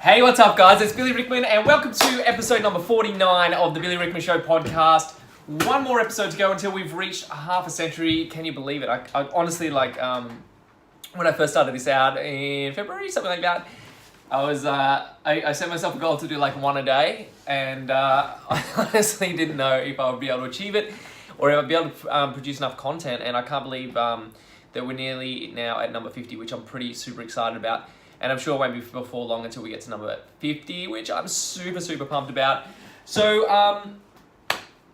Hey, what's up, guys? It's Billy Rickman, and welcome to episode number 49 of the Billy Rickman Show Podcast. One more episode to go until we've reached half a century. Can you believe it? I honestly, when I first started this out in February, something like that, I set myself a goal to do like one a day, and I honestly didn't know if I would be able to achieve it or if I'd be able to produce enough content, and I can't believe that we're nearly now at number 50, which I'm pretty super excited about. And I'm sure it won't be before long until we get to number 50, which I'm super pumped about. So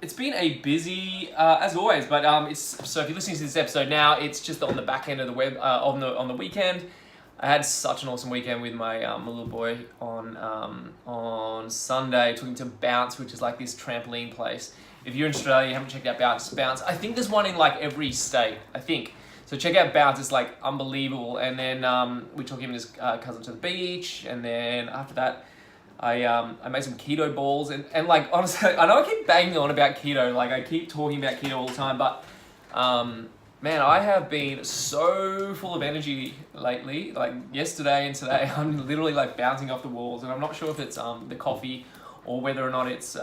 it's been a busy, as always, but so if you're listening to this episode now, it's just on the back end of the web on the weekend. I had such an awesome weekend with my little boy on Sunday. Took him to Bounce, which is like this trampoline place. If you're in Australia, you haven't checked out Bounce. I think there's one in like every state, I think. So check out Bounce, it's like unbelievable. And then we took him and his cousin to the beach. And then after that, I made some keto balls. And like, honestly, I know I keep banging on about keto. Like, I keep talking about keto all the time. But, man, I have been so full of energy lately. Like, yesterday and today, I'm literally like bouncing off the walls. And I'm not sure if it's the coffee or whether or not it's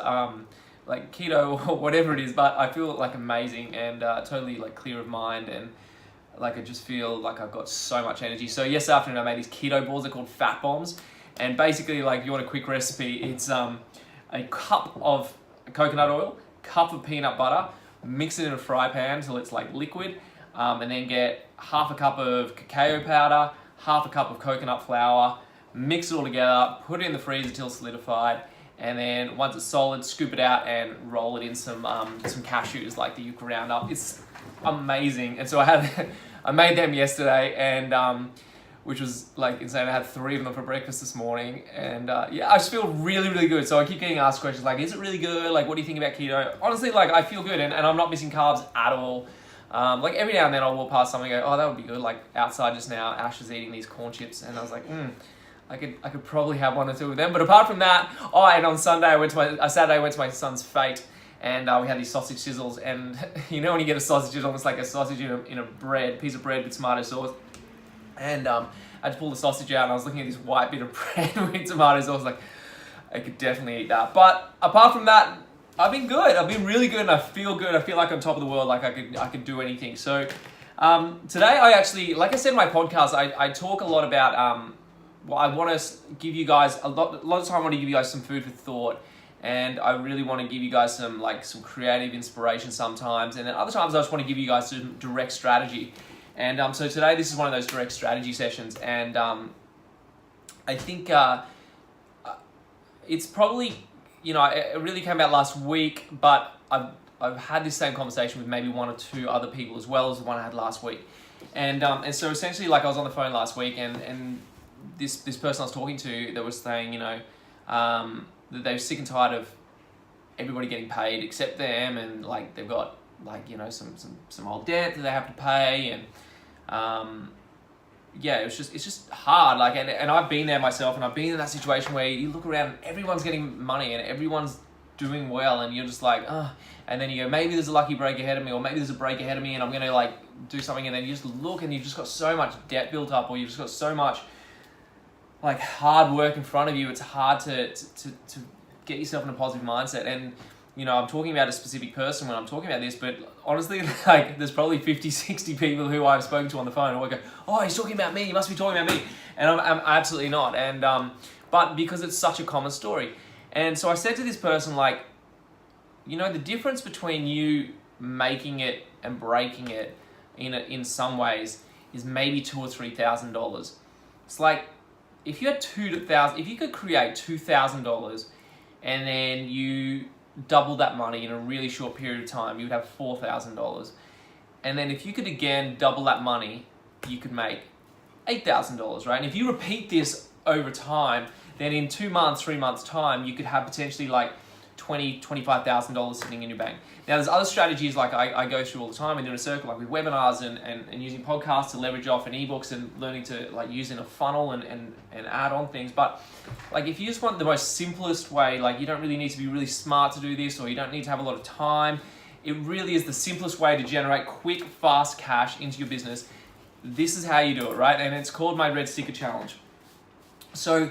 like keto or whatever it is. But I feel like amazing and totally like clear of mind. And like, I just feel like I've got so much energy. So yesterday afternoon, I made these keto balls. They're called Fat Bombs. And basically, like, if you want a quick recipe, it's a cup of coconut oil, cup of peanut butter, mix it in a fry pan until it's like liquid, and then get half a cup of cacao powder, half a cup of coconut flour, mix it all together, put it in the freezer until it's solidified, and then once it's solid, scoop it out and roll it in some cashews like that you can round up. It's amazing. And so I made them yesterday, and which was like insane. I had 3 of them for breakfast this morning, and yeah, I just feel really good. So I keep getting asked questions like, is it really good? Like, what do you think about keto? Honestly, like, I feel good, and I'm not missing carbs at all. Like, every now and then I'll walk past something and go, oh, that would be good. Like, outside just now, Ash is eating these corn chips, and I was like, I could probably have 1 or 2 of them. But apart from that, and on Sunday I went to my son's fete, and we had these sausage sizzles, and you know when you get a sausage, it's almost like a sausage in a piece of bread with tomato sauce. And I just pulled the sausage out, and I was looking at this white bit of bread with tomato sauce. Like, I could definitely eat that. But apart from that, I've been good. I've been really good, and I feel good. I feel like I'm top of the world. Like, I could do anything. So today, I actually, like I said in my podcast, I talk a lot about. I want to give you guys a lot of time. I want to give you guys some food for thought, and I really want to give you guys some creative inspiration sometimes, and then other times I just want to give you guys some direct strategy. And so today, this is one of those direct strategy sessions, and I think it's probably, it really came out last week, but I've had this same conversation with maybe 1 or 2 other people as well as the one I had last week, and so essentially, like, I was on the phone last week, and this person I was talking to that was saying, that they're sick and tired of everybody getting paid except them, and like they've got some old debt that they have to pay, and it's just hard. Like, and I've been there myself, and I've been in that situation where you look around and everyone's getting money and everyone's doing well, and you're just like, and then you go, maybe there's a lucky break ahead of me, or maybe there's a break ahead of me, and I'm gonna like do something, and then you just look and you've just got so much debt built up, or you've just got so much like hard work in front of you. It's hard to get yourself in a positive mindset. And I'm talking about a specific person when I'm talking about this, but honestly, like, there's probably 50, 60 people who I've spoken to on the phone who I go, oh, he's talking about me, he must be talking about me. And I'm absolutely not. And but because it's such a common story. And so I said to this person, like, the difference between you making it and breaking it in some ways is maybe $2,000 or $3,000. It's like, if you could create $2,000 and then you double that money in a really short period of time, you would have $4,000. And then if you could again double that money, you could make $8,000, right? And if you repeat this over time, then in 2 months, 3 months time, you could have potentially like $20,000, $25,000 sitting in your bank. Now, there's other strategies like I go through all the time in Inner Circle, like with webinars and using podcasts to leverage off, and ebooks, and learning to like use in a funnel and add on things. But like, if you just want the most simplest way, like, you don't really need to be really smart to do this, or you don't need to have a lot of time. It really is the simplest way to generate quick, fast cash into your business. This is how you do it, right? And it's called my Red Sticker Challenge. So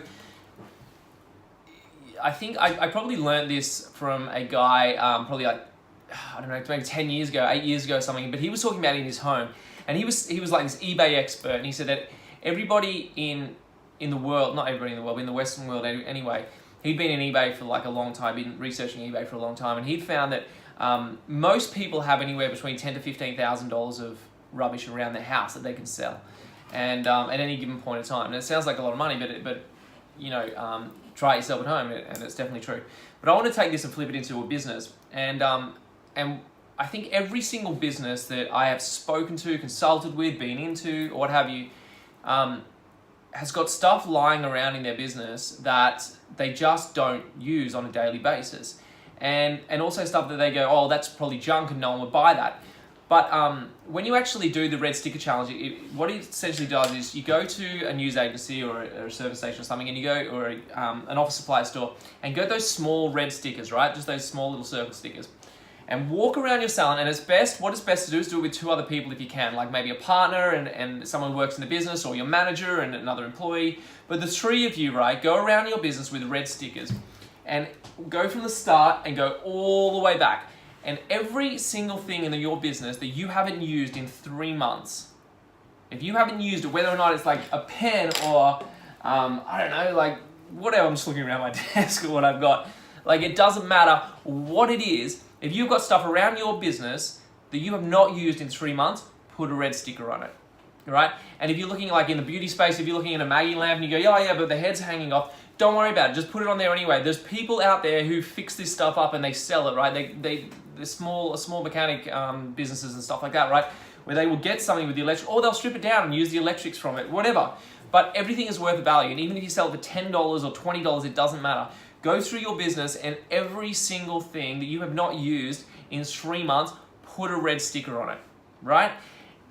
I think I probably learned this from a guy, probably like, I don't know, maybe 10 years ago, 8 years ago or something, but he was talking about it in his home. And he was like this eBay expert, and he said that everybody in the world, not everybody in the world, but in the Western world anyway, he'd been in eBay for like a long time, been researching eBay for a long time, and he'd found that most people have anywhere between $10,000 to $15,000 of rubbish around their house that they can sell, and at any given point in time. And it sounds like a lot of money, but you know, try it yourself at home, and it's definitely true. But I want to take this and flip it into a business, and I think every single business that I have spoken to, consulted with, been into, or what have you, has got stuff lying around in their business that they just don't use on a daily basis. And also stuff that they go, oh, that's probably junk and no one would buy that. But when you actually do the red sticker challenge, what it essentially does is you go to a news agency or a service station or something, and you go, or an office supply store, and go those small red stickers, right? Just those small little circle stickers. And walk around your salon, and what it's best to do is do it with 2 other people if you can, like maybe a partner and someone who works in the business, or your manager and another employee. But the 3 of you, right, go around your business with red stickers and go from the start and go all the way back. And every single thing in your business that you haven't used in 3 months, if you haven't used it, whether or not it's like a pen or, I don't know, like whatever, I'm just looking around my desk or what I've got, like it doesn't matter what it is. If you've got stuff around your business that you have not used in 3 months, put a red sticker on it, right? And if you're looking like in the beauty space, if you're looking at a Maggie lamp and you go, oh yeah, but the head's hanging off, don't worry about it. Just put it on there anyway. There's people out there who fix this stuff up and they sell it, right? They're small mechanic businesses and stuff like that, right? Where they will get something with the electric, or they'll strip it down and use the electrics from it, whatever. But everything is worth value. And even if you sell it for $10 or $20, it doesn't matter. Go through your business, and every single thing that you have not used in 3 months, put a red sticker on it, right?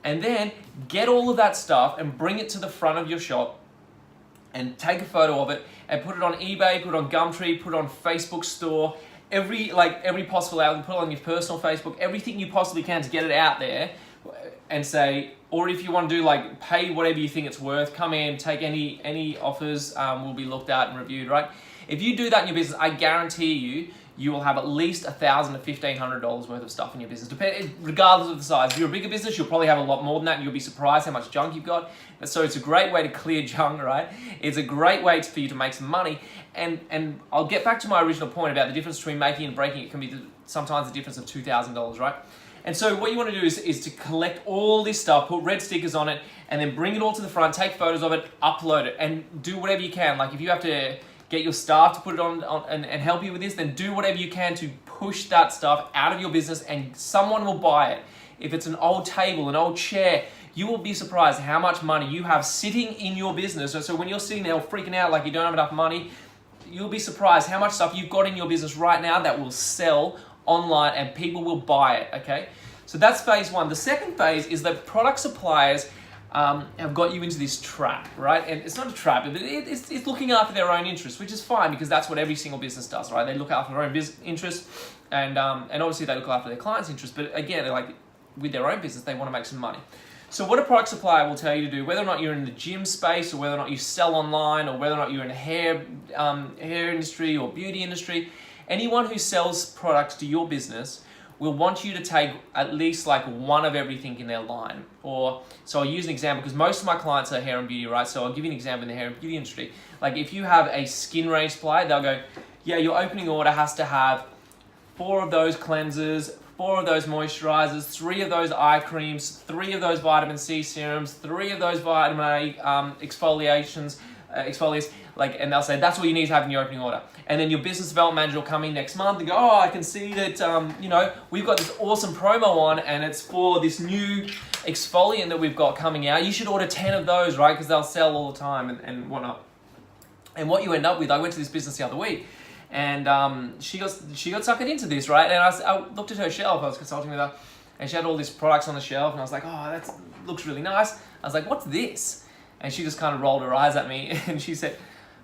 And then get all of that stuff and bring it to the front of your shop and take a photo of it and put it on eBay, put it on Gumtree, put it on Facebook store, every possible outlet, put it on your personal Facebook, everything you possibly can to get it out there, and say, or if you want to do like pay whatever you think it's worth, come in, take any offers, will be looked at and reviewed, right? If you do that in your business, I guarantee you will have at least $1,000 to $1,500 worth of stuff in your business, regardless of the size. If you're a bigger business, you'll probably have a lot more than that, and you'll be surprised how much junk you've got. So it's a great way to clear junk, right? It's a great way for you to make some money. And I'll get back to my original point about the difference between making and breaking. It can be sometimes the difference of $2,000, right? And so what you want to do is to collect all this stuff, put red stickers on it, and then bring it all to the front, take photos of it, upload it, and do whatever you can. Like if you have to get your staff to put it on and help you with this, then do whatever you can to push that stuff out of your business, and someone will buy it. If it's an old table, an old chair, you will be surprised how much money you have sitting in your business. So when you're sitting there freaking out like you don't have enough money, you'll be surprised how much stuff you've got in your business right now that will sell online and people will buy it, okay? So that's phase 1. The second phase is that product suppliers have got you into this trap, right? And it's not a trap, but it's looking after their own interests, which is fine because that's what every single business does, right? They look after their own business interests, and obviously they look after their clients' interests. But again, like with their own business, they want to make some money. So what a product supplier will tell you to do, whether or not you're in the gym space, or whether or not you sell online, or whether or not you're in the hair industry or beauty industry, anyone who sells products to your business will want you to take at least like one of everything in their line. So I'll use an example because most of my clients are hair and beauty, right? So I'll give you an example in the hair and beauty industry. Like if you have a skin range supplier, they'll go, yeah, your opening order has to have 4 of those cleansers, 4 of those moisturizers, 3 of those eye creams, 3 of those vitamin C serums, 3 of those vitamin A exfoliants, and they'll say that's what you need to have in your opening order. And then your business development manager will come in next month and go, oh, I can see that we've got this awesome promo on, and it's for this new exfoliant that we've got coming out. You should order 10 of those, right? Because they'll sell all the time and whatnot. And what you end up with, I went to this business the other week, and she got suckered into this, right? And I looked at her shelf. I was consulting with her, and she had all these products on the shelf, and I was like, oh, that looks really nice. I was like, what's this? And she just kind of rolled her eyes at me, and she said,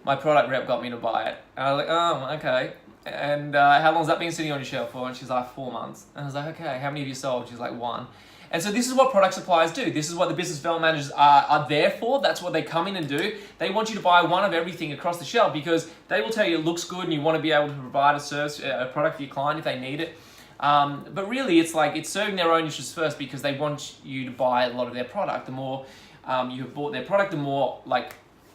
my product rep got me to buy it. And I was like, oh, okay. And how long has that been sitting on your shelf for? And she's like, 4 months. And I was like, okay, how many have you sold? She's like, 1. And so this is what product suppliers do. This is what the business development managers are there for. That's what they come in and do. They want you to buy one of everything across the shelf because they will tell you it looks good and you want to be able to provide a service, a product for your client if they need it. But really, it's serving their own interests first because they want you to buy a lot of their product. The more you have bought their product, the more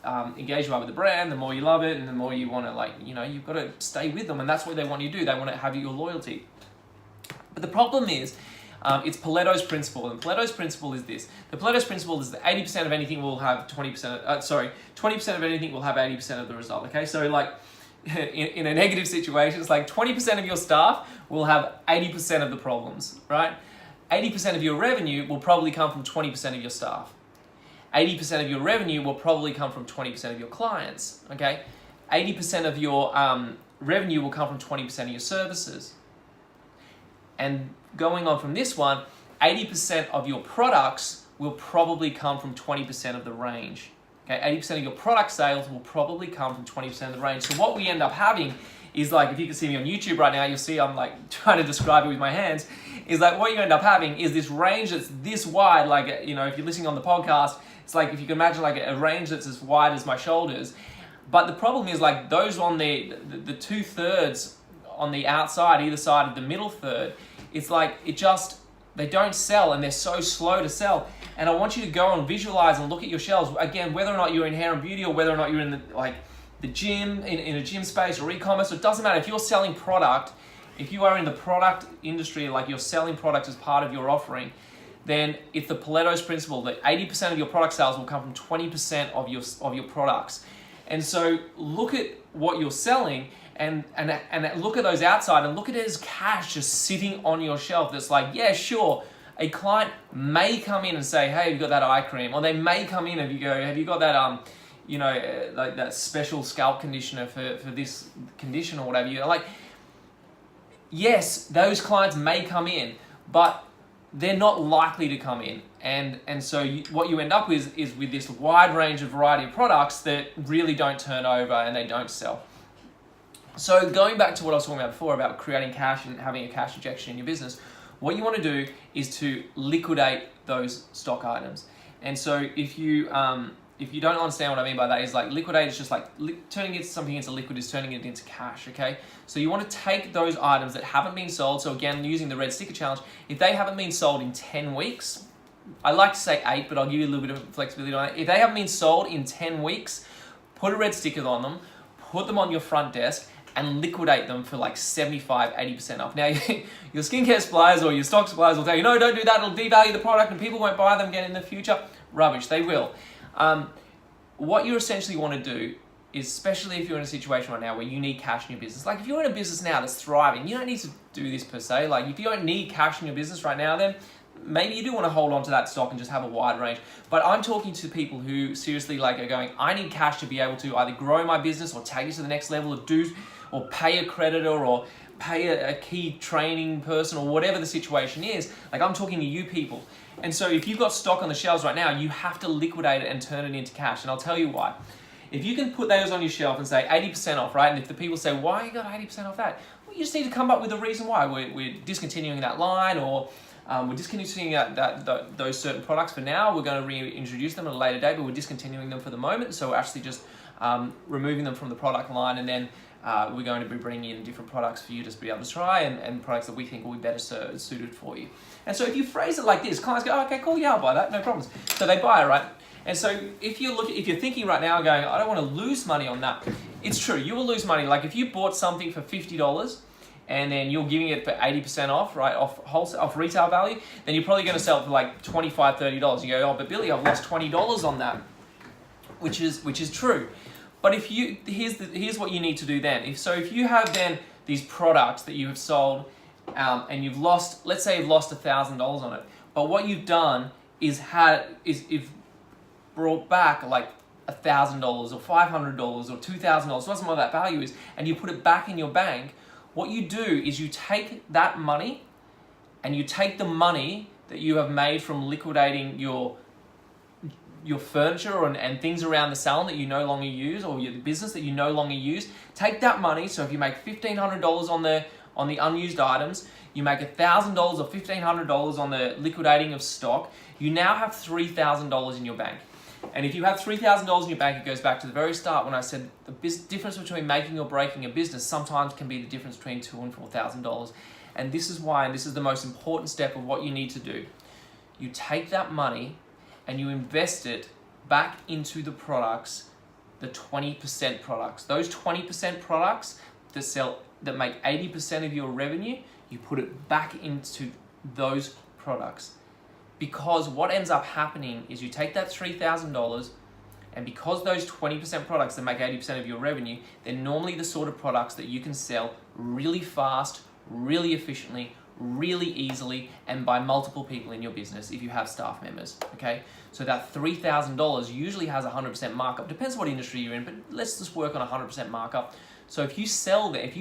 engaged you are with the brand, the more you love it, and the more you want to you've got to stay with them, and that's what they want you to do. They want to have your loyalty. But the problem is, it's Pareto's principle, and Pareto's principle is this. The Pareto's principle is that 80% of anything will have 20%, 20% of anything will have 80% of the result, okay? So in a negative situation, it's 20% of your staff will have 80% of the problems, right? 80% of your revenue will probably come from 20% of your staff. 80% of your revenue will probably come from 20% of your clients, okay? 80% of your revenue will come from 20% of your services. And going on from this one, 80% of your products will probably come from 20% of the range. Okay, 80% of your product sales will probably come from 20% of the range. So what we end up having is if you can see me on YouTube right now, you'll see I'm trying to describe it with my hands, is what you end up having is this range that's this wide, if you're listening on the podcast, it's if you can imagine a range that's as wide as my shoulders. But the problem is those on the 2/3 on the outside, either side of the middle third, it's they don't sell and they're so slow to sell. And I want you to go and visualize and look at your shelves. Again, whether or not you're in hair and beauty or whether or not you're in the gym, in a gym space or e-commerce, it doesn't matter. If you're selling product, if you are in the product industry, you're selling product as part of your offering, then it's the Pareto's principle that 80% of your product sales will come from 20% of your products. And so look at what you're selling and look at those outside and look at it as cash just sitting on your shelf. That's yeah, sure. A client may come in and say, hey, have you got that eye cream? Or they may come in and you go, have you got that, that special scalp conditioner for this condition or whatever. Yes, those clients may come in, but they're not likely to come in. And so what you end up with is with this wide range of variety of products that really don't turn over and they don't sell. So going back to what I was talking about before about creating cash and having a cash injection in your business, what you want to do is to liquidate those stock items. And so if you don't understand what I mean by that, is liquidate is just turning something into liquid is turning it into cash, okay? So you want to take those items that haven't been sold. So again, using the red sticker challenge, if they haven't been sold in 10 weeks, I like to say 8, but I'll give you a little bit of flexibility on it. If they haven't been sold in 10 weeks, put a red sticker on them, put them on your front desk, and liquidate them for 75, 80% off. Now, your skincare suppliers or your stock suppliers will tell you, no, don't do that, it'll devalue the product and people won't buy them again in the future. Rubbish, they will. What you essentially want to do is, especially if you're in a situation right now where you need cash in your business, if you're in a business now that's thriving, you don't need to do this per se. If you don't need cash in your business right now, then maybe you do want to hold on to that stock and just have a wide range. But I'm talking to people who seriously are going, I need cash to be able to either grow my business or take it to the next level or pay a creditor or pay a key training person or whatever the situation is. I'm talking to you people. And so if you've got stock on the shelves right now, you have to liquidate it and turn it into cash. And I'll tell you why. If you can put those on your shelf and say 80% off, right? And if the people say, why you got 80% off that? Well, you just need to come up with a reason why. We're discontinuing that line, or we're discontinuing those certain products for now. We're going to reintroduce them at a later date, but we're discontinuing them for the moment. So we're actually just removing them from the product line, and then we're going to be bringing in different products for you to be able to try, and products that we think will be better suited for you. And so if you phrase it like this, clients go, oh, okay, cool, yeah, I'll buy that, no problems. So they buy it, right? And so if you're thinking right now going, I don't want to lose money on that, it's true, you will lose money. If you bought something for $50 and then you're giving it for 80% off, right, off retail value, then you're probably going to sell it for $25, $30. You go, oh, but Billy, I've lost $20 on that, which is true. But here's what you need to do then. If you have then these products that you have sold, and let's say you've lost $1,000 on it, but what you've done is you've brought back $1,000 or $500 or $2,000, doesn't matter what that value is, and you put it back in your bank. What you do is you take that money, and you take the money that you have made from liquidating your furniture and things around the salon that you no longer use, or your business that you no longer use. Take that money. So if you make $1,500 on the unused items, you make $1,000 or $1,500 on the liquidating of stock, you now have $3,000 in your bank. And if you have $3,000 in your bank, it goes back to the very start when I said the difference between making or breaking a business sometimes can be the difference between $2,000 and $4,000. And this is why, and this is the most important step of what you need to do. You take that money and you invest it back into the products, the 20% products. Those 20% products that make 80% of your revenue, you put it back into those products. Because what ends up happening is you take that $3,000, and because those 20% products that make 80% of your revenue, they're normally the sort of products that you can sell really fast, really efficiently, really easily, and by multiple people in your business if you have staff members, okay? So that $3,000 usually has 100% markup. Depends what industry you're in, but let's just work on 100% markup. So if you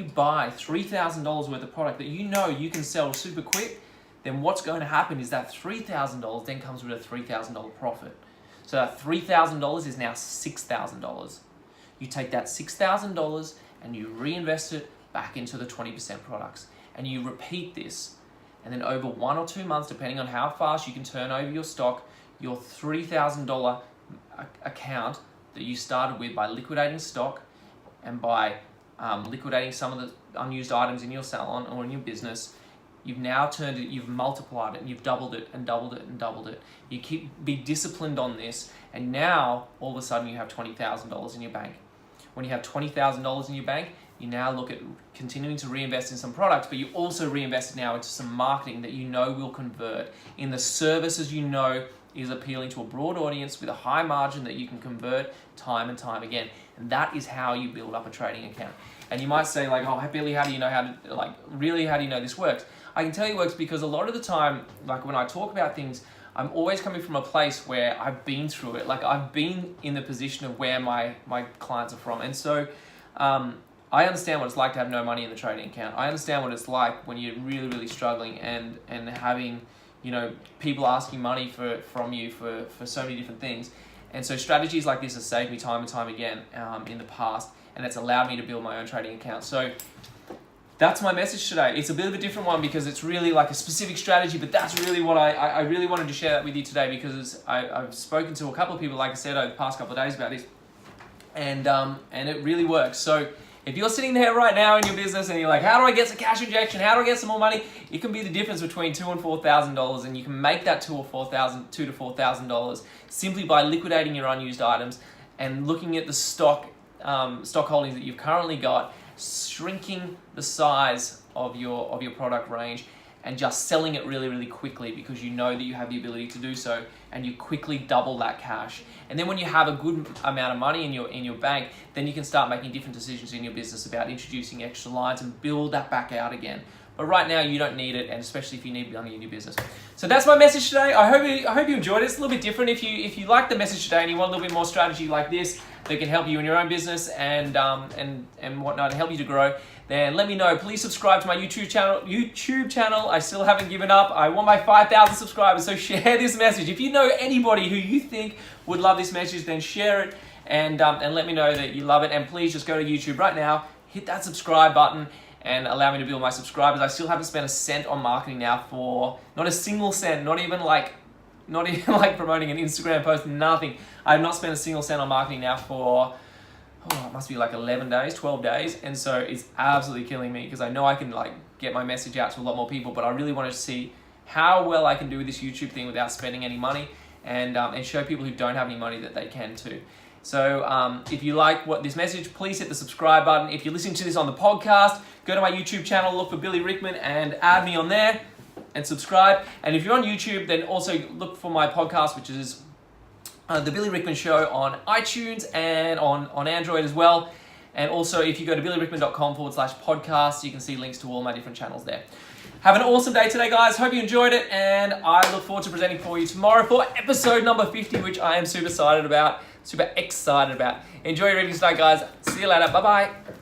buy $3,000 worth of product that you know you can sell super quick, then what's going to happen is that $3,000 then comes with a $3,000 profit. So that $3,000 is now $6,000. You take that $6,000 and you reinvest it back into the 20% products. And you repeat this. And then over 1 or 2 months, depending on how fast you can turn over your stock, your $3,000 account that you started with by liquidating stock and by liquidating some of the unused items in your salon or in your business, you've now turned it, you've multiplied it, and you've doubled it and doubled it and doubled it. You be disciplined on this, and now all of a sudden you have $20,000 in your bank. When you have $20,000 in your bank, you now look at continuing to reinvest in some products, but you also reinvest it now into some marketing that you know will convert, in the services you know is appealing to a broad audience with a high margin that you can convert time and time again. And that is how you build up a trading account. And you might say like, oh, Billy, how do you know this works? I can tell you it works because a lot of the time, like when I talk about things, I'm always coming from a place where I've been through it. Like I've been in the position of where my clients are from. And so I understand what it's like to have no money in the trading account. I understand what it's like when you're really, really struggling and having, people asking money from you for so many different things. And so strategies like this have saved me time and time again in the past, and it's allowed me to build my own trading account. So that's my message today. It's a bit of a different one because it's really like a specific strategy, but that's really what I really wanted to share that with you today because I've spoken to a couple of people, like I said, over the past couple of days about this, and it really works. So if you're sitting there right now in your business and you're like, how do I get some cash injection? How do I get some more money? It can be the difference between $2,000 and $4,000, and you can make that $2,000 to $4,000 simply by liquidating your unused items and looking at the stock holdings that you've currently got, shrinking the size of your product range, and just selling it really, really quickly because you know that you have the ability to do so, and you quickly double that cash. And then when you have a good amount of money in your bank, then you can start making different decisions in your business about introducing extra lines and build that back out again. But right now you don't need it, and especially if you need money in your business. So that's my message today. I hope you enjoyed it. It's a little bit different. If you like the message today and you want a little bit more strategy like this that can help you in your own business and whatnot, and help you to grow, then let me know. Please subscribe to my YouTube channel. I still haven't given up. I want my 5,000 subscribers, so share this message. If you know anybody who you think would love this message, then share it and let me know that you love it. And please just go to YouTube right now, hit that subscribe button, and allow me to build my subscribers. I still haven't spent a cent on marketing now for, not a single cent, not even like promoting an Instagram post, nothing. I have not spent a single cent on marketing now for, it must be like 11 days, 12 days. And so it's absolutely killing me because I know I can like get my message out to a lot more people, but I really wanted to see how well I can do with this YouTube thing without spending any money and show people who don't have any money that they can too. So if you like this message, please hit the subscribe button. If you're listening to this on the podcast, go to my YouTube channel, look for Billy Rickman and add me on there and subscribe. And if you're on YouTube, then also look for my podcast, which is The Billy Rickman Show on iTunes and on Android as well. And also if you go to billyrickman.com/podcast, you can see links to all my different channels there. Have an awesome day today, guys. Hope you enjoyed it. And I look forward to presenting for you tomorrow for episode number 50, which I am super excited about. Enjoy your evening tonight, guys. See you later. Bye-bye.